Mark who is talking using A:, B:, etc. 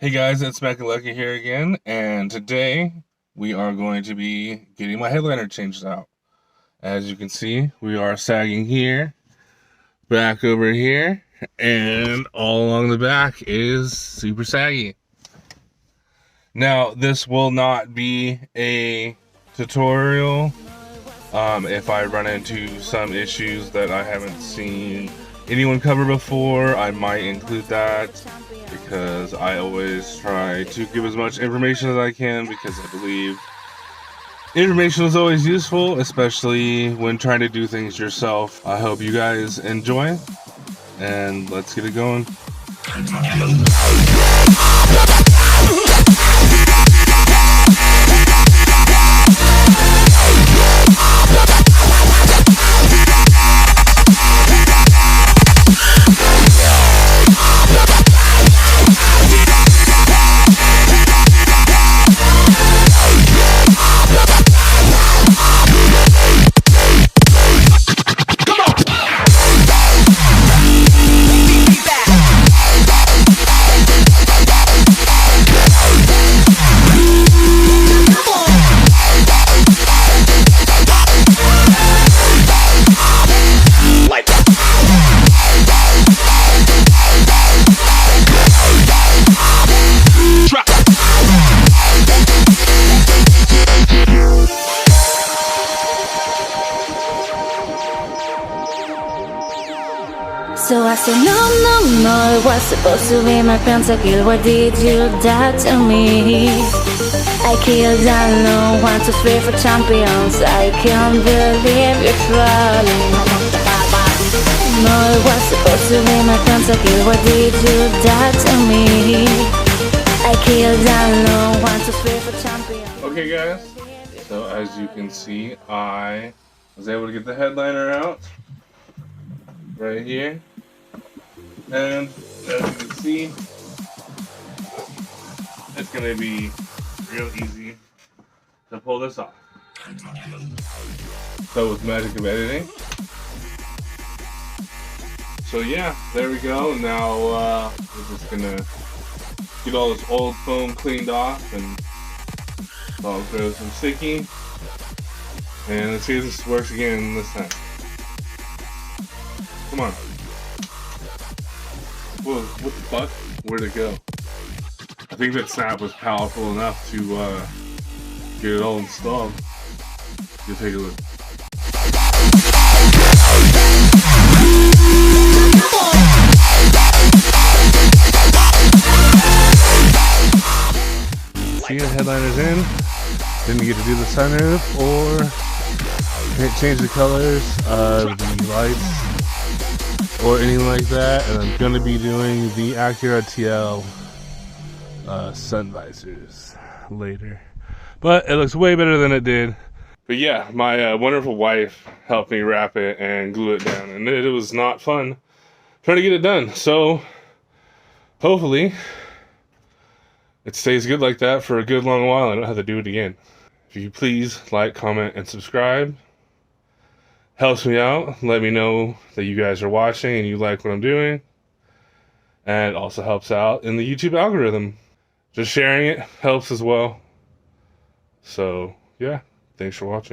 A: Hey guys, it's Mac and Lucky here again, and today we are going to be getting my headliner changed out. As you can see, we are sagging here, back over here, and all along the back is super saggy. Now, this will not be a tutorial. If I run into some issues that I haven't seen anyone cover before, I might include that, because I always try to give as much information as I can, because I believe information is always useful, especially when trying to do things yourself. I hope you guys enjoy, and let's get it going.
B: So I said, no, it was supposed to be my pentakill. Why did you die to me? I killed alone, 1, 2, 3 for champions. I can't believe you're falling. No, it was supposed to be my pentakill. Why did you die to me? I killed alone, 1, 2, 3 for champions.
A: Okay guys, so as you can see, I was able to get the headliner out right here. And as you can see, it's going to be real easy to pull this off. So with magic of editing. So yeah, there we go. Now we're just going to get all this old foam cleaned off and I'll throw some sticky. And let's see if this works again this time. Come on. Whoa, what the fuck? Where'd it go? I think that snap was powerful enough to get it all installed. You take a look. See, the headliner's in. Didn't get to do the sunroof or change the colors of the lights or anything like that, and I'm going to be doing the Acura TL sun visors later. But it looks way better than it did. But yeah, my wonderful wife helped me wrap it and glue it down, and it was not fun trying to get it done. So hopefully it stays good like that for a good long while. I don't have to do it again. If you please like, comment, and subscribe. Helps me out. Let me know that you guys are watching and you like what I'm doing. And it also helps out in the YouTube algorithm. Just sharing it helps as well. So, yeah. Thanks for watching.